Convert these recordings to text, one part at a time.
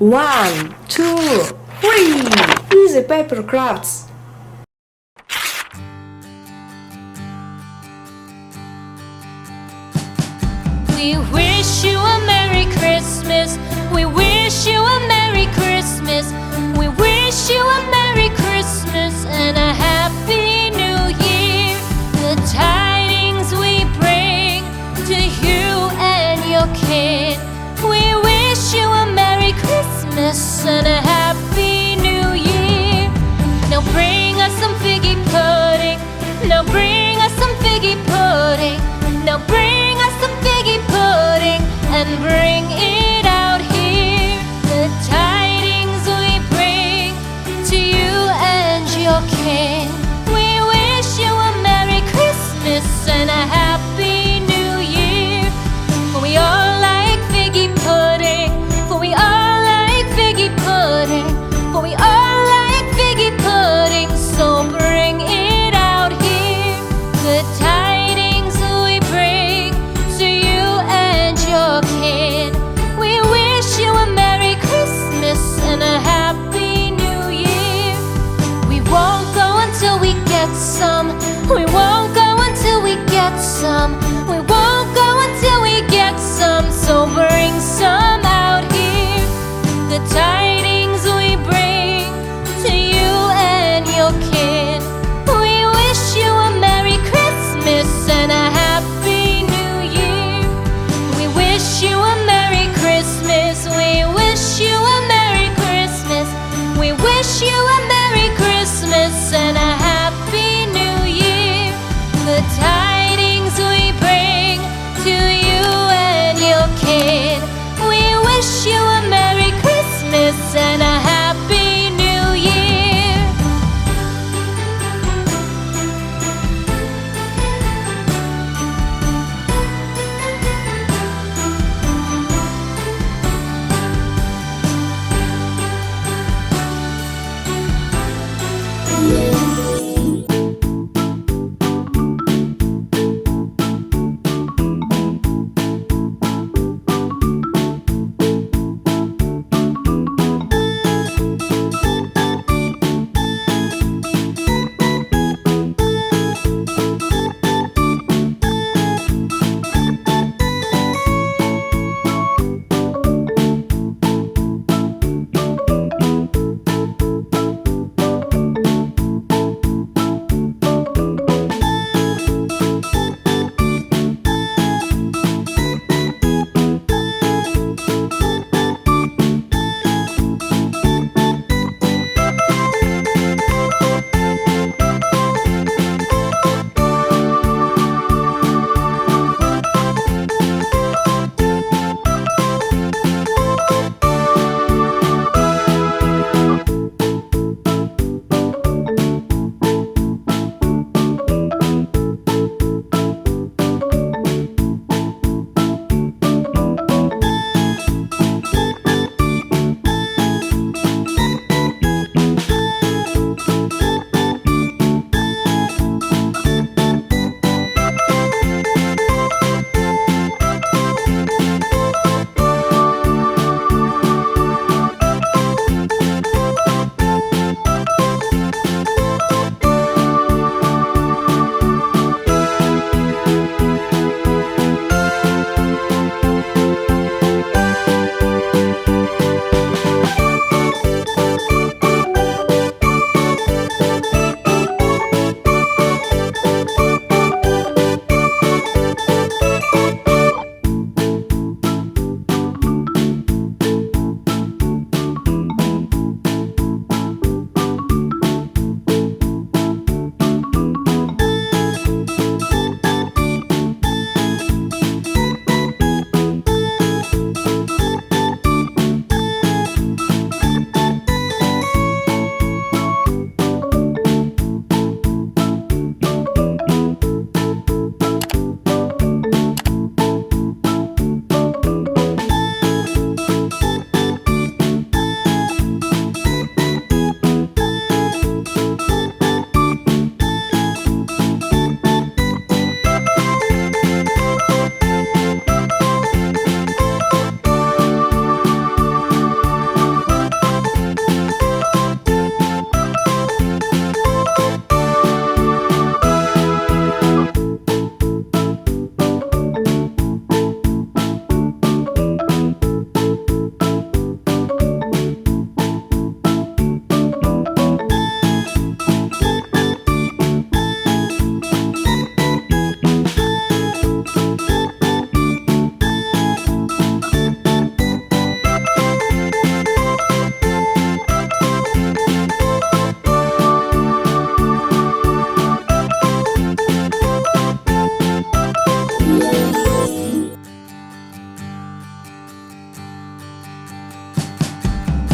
1, 2, 3. Easy paper crafts. We wish you a Merry Christmas. We wish you a Merry Christmas. We wish you a Merry Christmas and a Happy New Year. The tidings we bring to you and your kin. We wish you a Merry Christmas and a Happy New Year. Now bring us some figgy pudding. Now bring us some figgy pudding. Now bring us some figgy pudding and bring it out here. The tidings we bring to you and your kin. We wish you a Merry Christmas and a Happy New Year. For we all like figgy pudding. For we all like figgy pudding.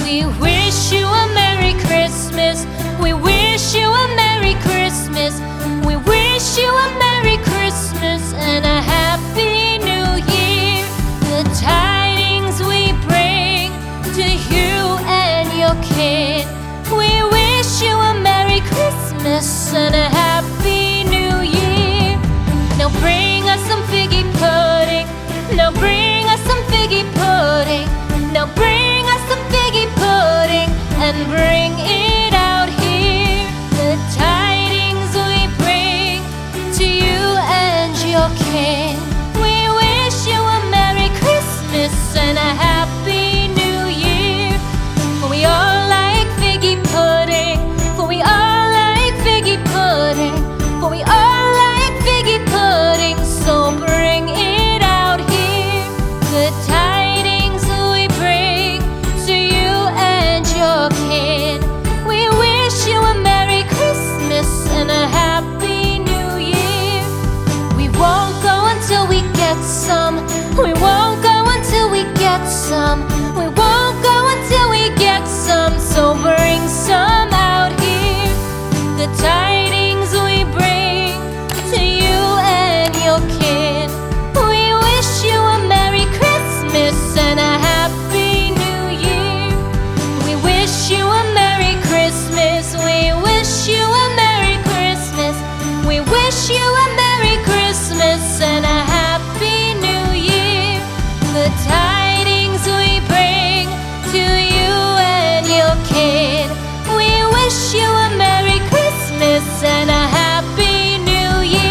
We wish you a Merry Christmas. We wish you a Merry Christmas. We wish you a Merry Christmas and a Happy New Year. The tidings we bring to you and your kid. We wish you a Merry Christmas and a Happy New Year. Now bring us some figgy pudding. Now bring us some figgy pudding. Now bring us some figgy pudding and bring it out here. The tidings we bring to you and your kin. We wish you a Merry Christmas and a Happy New Year. For we all like figgy pudding. For we all like figgy pudding. For we all like figgy pudding. So bring it out here. The tidings we bring to you and your kid. We wish you a Merry Christmas and a Happy New Year. We won't go until we get some. We won't go until we get some. We won't go until we get some. So bring some out here. The tidings we bring to you and your kid. We wish you a Merry Christmas and a Happy New Year. We wish you a Merry Christmas. We wish you a Merry Christmas. We wish you a Merry Christmas and a Happy New Year. The tidings we bring to you and your kid. We wish you a Merry Christmas and a Happy New Year.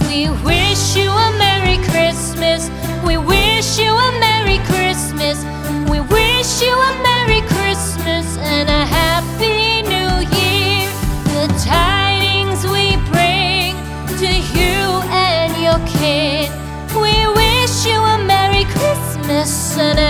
We wish you a Merry Christmas. We wish you a Merry Christmas. We wish you a Merry Christmas and a Happy New Year. The tidings we bring to you and your kid. We wish you a Merry Christmas and a